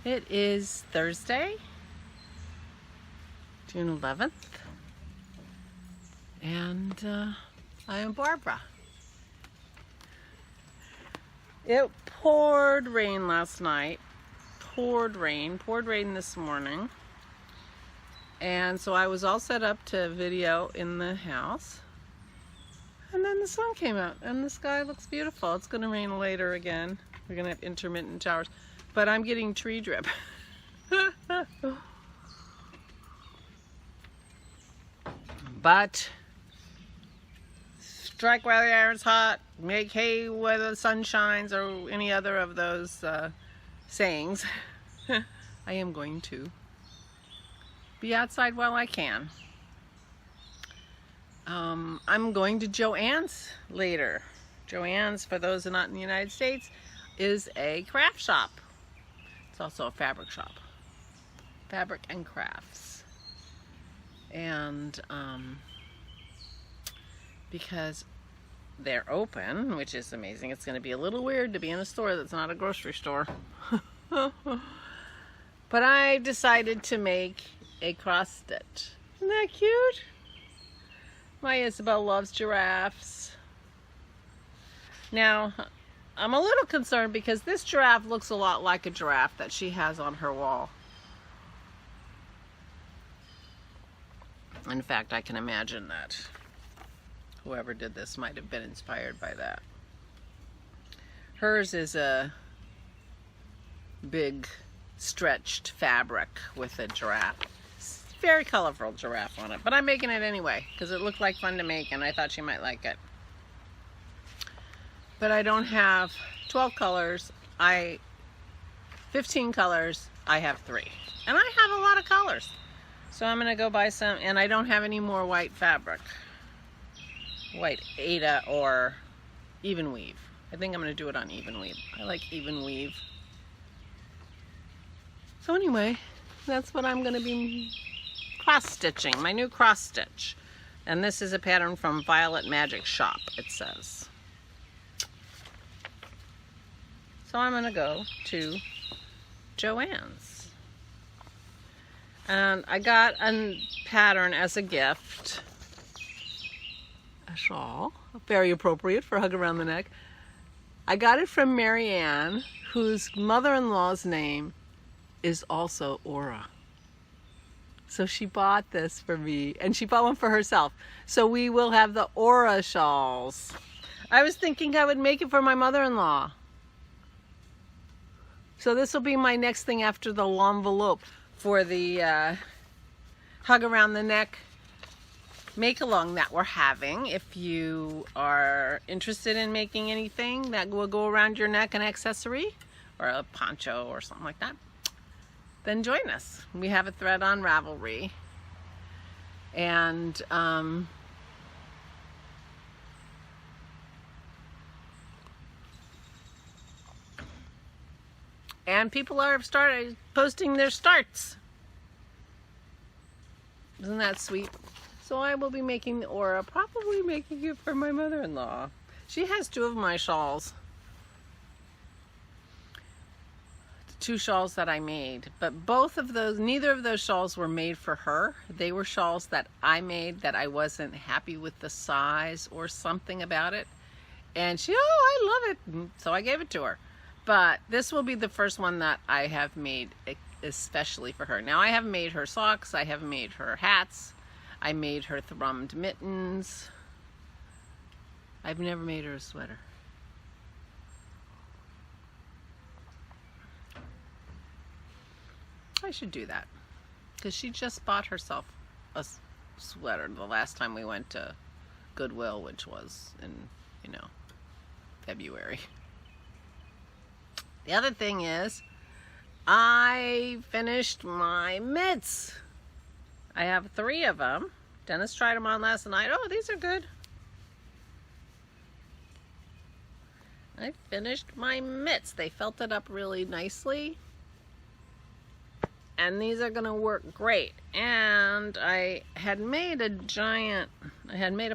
It is Thursday, June 11th, and I am Barbara. It poured rain last night, poured rain this morning, and so I was all set up to video in the house, and then the sun came out and the sky looks beautiful. It's going to rain later again. We're going to have intermittent showers. But I'm getting tree drip. But strike while the iron's hot, make hay where the sun shines, or any other of those sayings. I am going to be outside while I can. I'm going to Joann's later. Joann's, for those who are not in the United States, is a craft shop. It's also a fabric shop. Fabric and crafts. And because they're open, which is amazing, it's going to be a little weird to be in a store that's not a grocery store. But I decided to make a cross stitch. Isn't that cute? My Isabel loves giraffes. Now, I'm a little concerned because this giraffe looks a lot like a giraffe that she has on her wall. In fact, I can imagine that whoever did this might have been inspired by that. Hers is a big stretched fabric with a giraffe. It's a very colorful giraffe on it, but I'm making it anyway because it looked like fun to make and I thought she might like it. But I don't have 12 colors, 15 colors, I have 3. And I have a lot of colors. So I'm gonna go buy some, and I don't have any more white fabric. White Aida or even weave. I think I'm gonna do it on even weave. I like even weave. So anyway, that's what I'm gonna be cross stitching, my new cross stitch. And this is a pattern from Violet Magic Shop, it says. So I'm gonna go to Joann's. And I got a pattern as a gift. A shawl, very appropriate for a hug around the neck. I got it from Marianne, whose mother-in-law's name is also Aura. So she bought this for me, and she bought one for herself. So we will have the Aura shawls. I was thinking I would make it for my mother-in-law. So this will be my next thing after the l'envelope for the hug around the neck make-along that we're having. If you are interested in making anything that will go around your neck, an accessory or a poncho or something like that, then join us. We have a thread on Ravelry. And people are started posting their starts. Isn't that sweet? So I will be making the Aura, probably making it for my mother-in-law. She has 2 of my shawls. 2 shawls that I made. But both of those, neither of those shawls were made for her. They were shawls that I made that I wasn't happy with the size or something about it. And she, oh, I love it. So I gave it to her. But this will be the first one that I have made especially for her. Now I have made her socks, I have made her hats, I made her thrummed mittens. I've never made her a sweater. I should do that because she just bought herself a sweater the last time we went to Goodwill, which was in, February. The other thing is, I finished my mitts. I have 3 of them. Dennis tried them on last night. Oh, these are good. I finished my mitts. They felted up really nicely. And these are gonna work great. And I had made a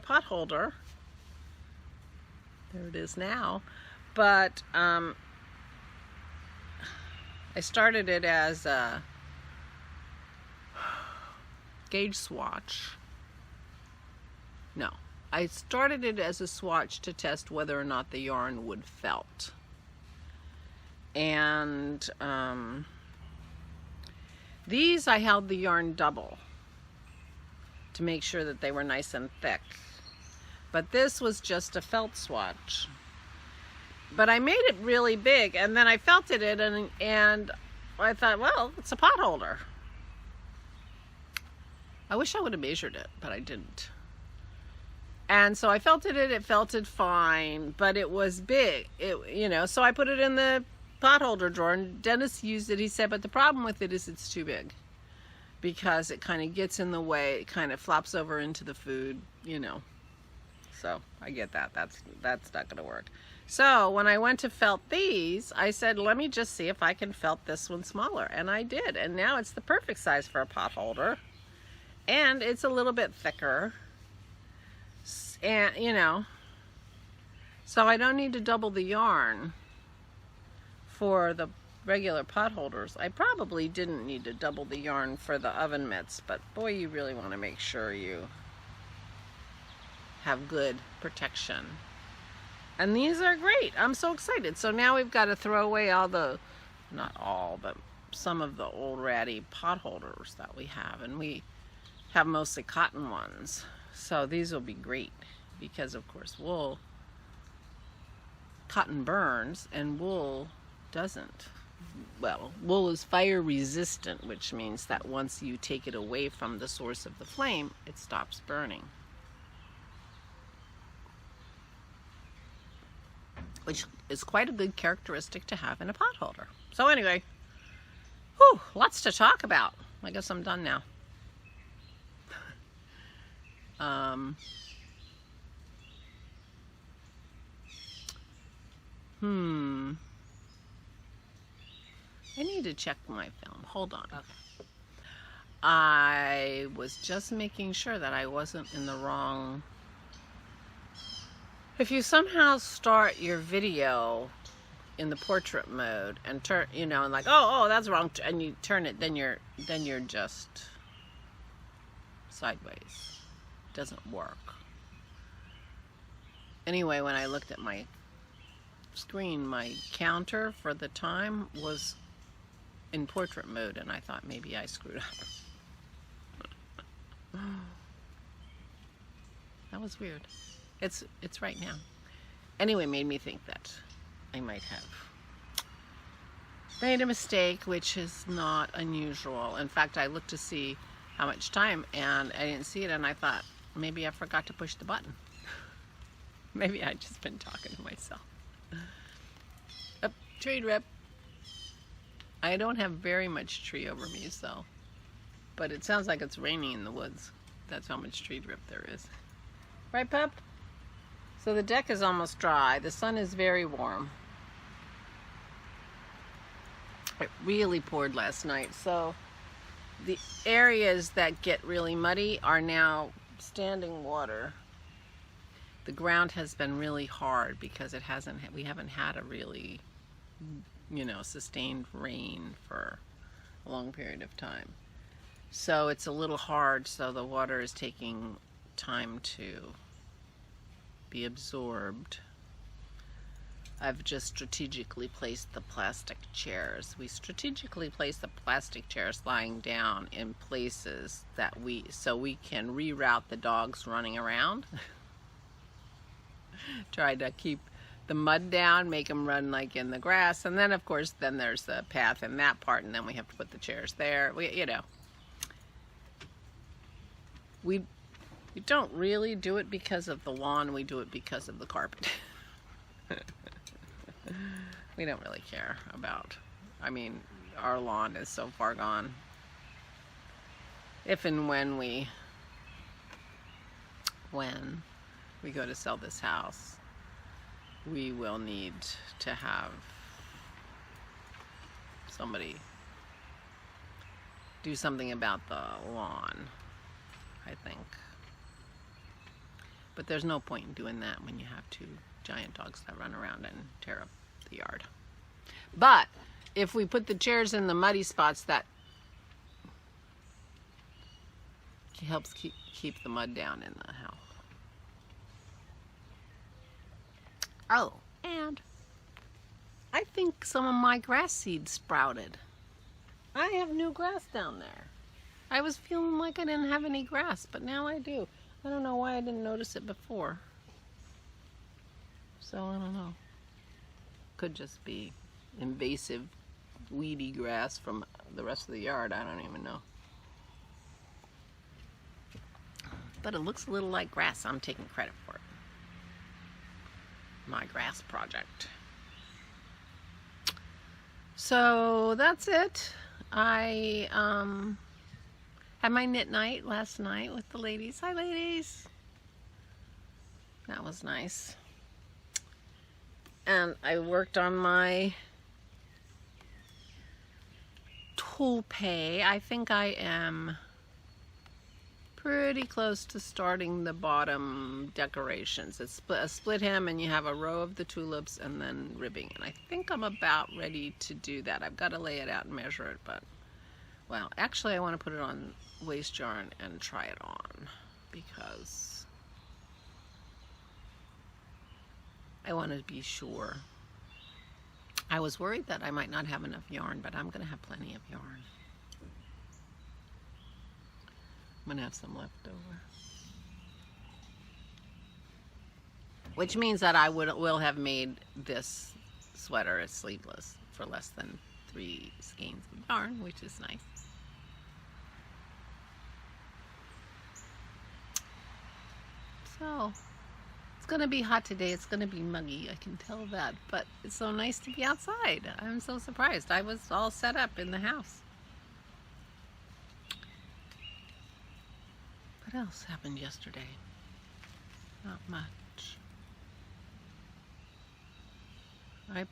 pot holder. There it is now. But I I started it as a gauge swatch. No, I started it as a swatch to test whether or not the yarn would felt. And these I held the yarn double to make sure that they were nice and thick. But this was just a felt swatch. But I made it really big, and then I felted it, and I thought, well, it's a pot holder. I wish I would have measured it, but I didn't. And so I felted it, it felted fine, but it was big, you know, so I put it in the pot holder drawer, and Dennis used it. He said, but the problem with it is it's too big because it kind of gets in the way, it kind of flops over into the food, you know. So I get that. That's not going to work. So when I went to felt these, I said, let me just see if I can felt this one smaller. And I did. And now it's the perfect size for a pot holder. And it's a little bit thicker. And, you know, so I don't need to double the yarn for the regular pot holders. I probably didn't need to double the yarn for the oven mitts, but boy, you really want to make sure you have good protection. And these are great. I'm so excited. So now we've got to throw away all the, not all, but some of the old ratty pot holders that we have. And we have mostly cotton ones. So these will be great because, of course, cotton burns and wool doesn't. Well, wool is fire resistant, which means that once you take it away from the source of the flame, it stops burning. Which is quite a good characteristic to have in a pot holder. So anyway, whew, lots to talk about. I guess I'm done now. I need to check my film. Hold on. Okay. I was just making sure that I wasn't in the wrong. If you somehow start your video in the portrait mode and turn, you know, and like, oh, that's wrong, and you turn it, then you're just sideways. It doesn't work. Anyway, when I looked at my screen, my counter for the time was in portrait mode, and I thought maybe I screwed up. That was weird. It's right now. Anyway, made me think that I might have made a mistake, which is not unusual. In fact, I looked to see how much time, and I didn't see it, and I thought, maybe I forgot to push the button. Maybe I've just been talking to myself. Up, tree rip. I don't have very much tree over me, so, but it sounds like it's raining in the woods. That's how much tree drip there is. Right, pup? So the deck is almost dry. The sun is very warm. It really poured last night, so the areas that get really muddy are now standing water. The ground has been really hard because we haven't had a really, you know, sustained rain for a long period of time. So it's a little hard, so the water is taking time to be absorbed. I've just strategically placed the plastic chairs. We strategically place the plastic chairs lying down in places that so we can reroute the dogs running around. Try to keep the mud down, make them run like in the grass, and then of course then there's the path in that part, and then we have to put the chairs there. We don't really do it because of the lawn, we do it because of the carpet. We don't really care about, our lawn is so far gone. If and when we go to sell this house, we will need to have somebody do something about the lawn, I think. But there's no point in doing that when you have two giant dogs that run around and tear up the yard. But if we put the chairs in the muddy spots, that helps keep the mud down in the house. Oh, and I think some of my grass seeds sprouted. I have new grass down there. I was feeling like I didn't have any grass, but now I do. I don't know why I didn't notice it before. So I don't know. Could just be invasive, weedy grass from the rest of the yard. I don't even know. But it looks a little like grass. I'm taking credit for it. My grass project. So that's it. I had my knit night last night with the ladies. Hi, ladies. That was nice. And I worked on my toupee. I think I am pretty close to starting the bottom decorations. It's a split hem, and you have a row of the tulips and then ribbing. And I think I'm about ready to do that. I've got to lay it out and measure it, but, well, actually I want to put it on waste yarn and try it on, because I want to be sure. I was worried that I might not have enough yarn, but I'm going to have plenty of yarn. I'm going to have some left over. Which means that I will have made this sweater sleeveless for less than 3 skeins of yarn, which is nice. So, it's going to be hot today. It's going to be muggy. I can tell that. But it's so nice to be outside. I'm so surprised. I was all set up in the house. What else happened yesterday? Not much. I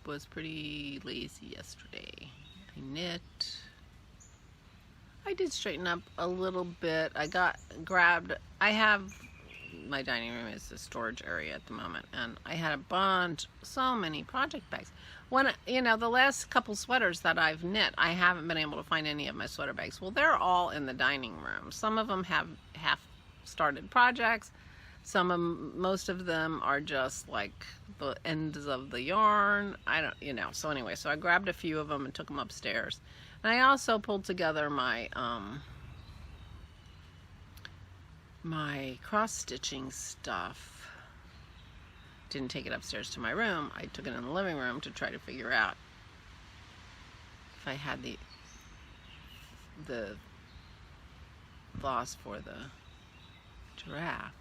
was pretty lazy yesterday. I knit. I did straighten up a little bit. I have, my dining room is the storage area at the moment, and I had so many project bags. When, the last couple sweaters that I've knit, I haven't been able to find any of my sweater bags. Well, they're all in the dining room. Some of them have half-started projects. Most of them are just like the ends of the yarn. So anyway, so I grabbed a few of them and took them upstairs. And I also pulled together my my cross-stitching stuff. Didn't take it upstairs to my room. I took it in the living room to try to figure out if I had the floss for the giraffe.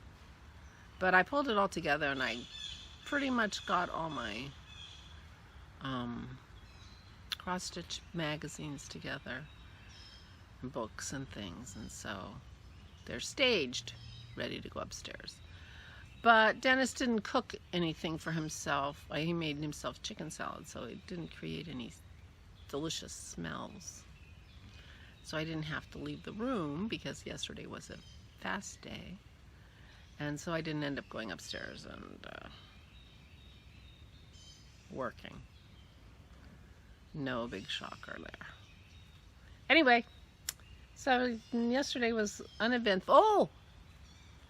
But I pulled it all together, and I pretty much got all my cross-stitch magazines together, and books and things, and so they're staged, ready to go upstairs. But Dennis didn't cook anything for himself. He made himself chicken salad, so it didn't create any delicious smells. So I didn't have to leave the room, because yesterday was a fast day. And so I didn't end up going upstairs and working. No big shocker there. Anyway, so yesterday was uneventful. Oh!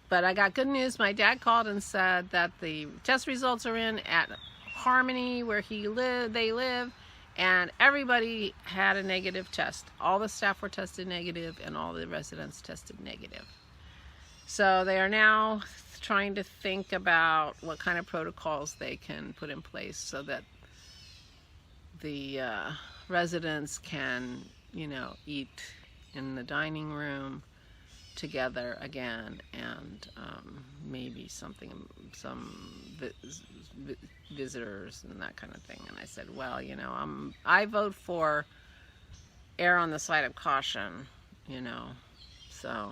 But I got good news. My dad called and said that the test results are in at Harmony, where they live, and everybody had a negative test. All the staff were tested negative, and all the residents tested negative. So they are now trying to think about what kind of protocols they can put in place so that the residents can, eat in the dining room together again, and maybe some visitors and that kind of thing. And I said, well, I vote for err on the side of caution, so.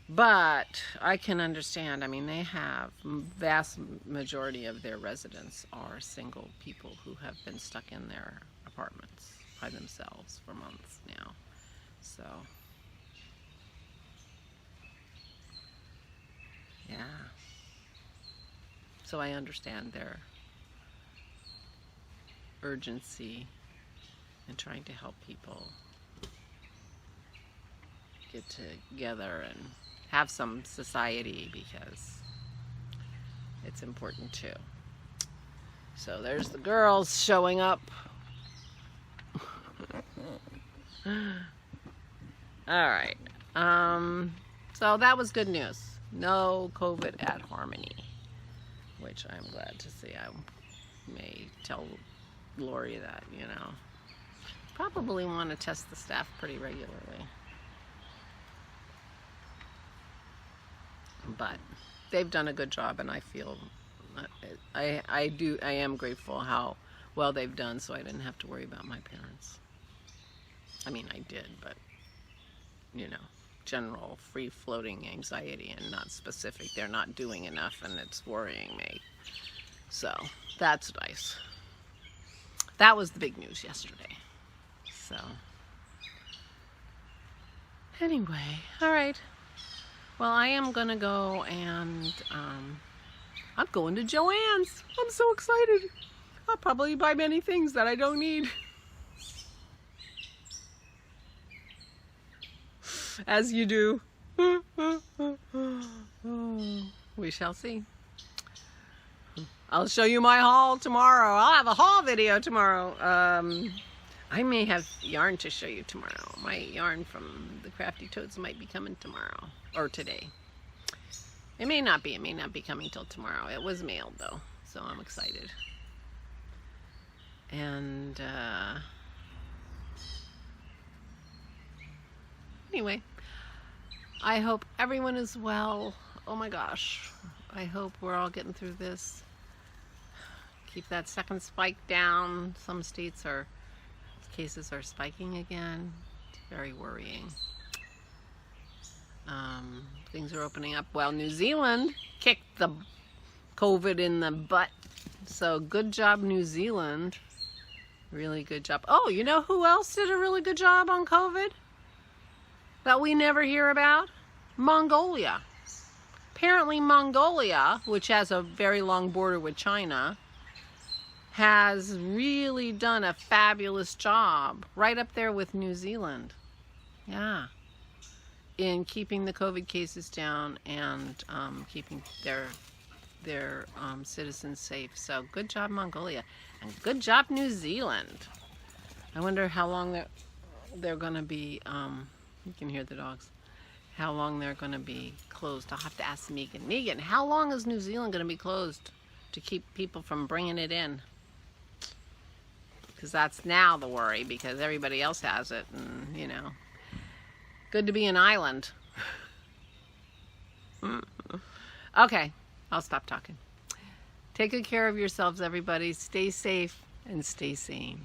But I can understand. I mean, they have vast majority of their residents are single people who have been stuck in their apartments by themselves for months now. So, yeah. So I understand urgency in trying to help people get together and have some society, because it's important too. So there's the girls showing up. All right. So that was good news. No COVID at Harmony, which I'm glad to see. I may tell Lori that, you know. Probably want to test the staff pretty regularly. But they've done a good job, and I feel I am grateful how well they've done, so I didn't have to worry about my parents. I mean, I did, but you know, general free-floating anxiety and not specific. They're not doing enough, and it's worrying me. So that's nice. That was the big news yesterday. So anyway, all right. Well, I am gonna go, and I'm going to Joann's. I'm so excited. I'll probably buy many things that I don't need. As you do. We shall see. I'll show you my haul tomorrow. I'll have a haul video tomorrow. I may have yarn to show you tomorrow. My yarn from the Crafty Toads might be coming tomorrow. Or today. It may not be. It may not be coming till tomorrow. It was mailed though. So I'm excited. And anyway, I hope everyone is well. Oh my gosh. I hope we're all getting through this. Keep that second spike down. Some states cases are spiking again. It's very worrying. Things are opening up. Well, New Zealand kicked the COVID in the butt. So good job, New Zealand. Really good job. Oh, you know who else did a really good job on COVID that we never hear about? Mongolia. Apparently Mongolia, which has a very long border with China, has really done a fabulous job, right up there with New Zealand. Yeah. In keeping the COVID cases down and keeping their citizens safe. So good job, Mongolia. And good job, New Zealand. I wonder how long they're going to be, you can hear the dogs, how long they're going to be closed. I'll have to ask Megan. Megan, how long is New Zealand going to be closed to keep people from bringing it in? Because that's now the worry, because everybody else has it, and, you know. Good to be an island. Okay, I'll stop talking. Take good care of yourselves, everybody. Stay safe and stay sane.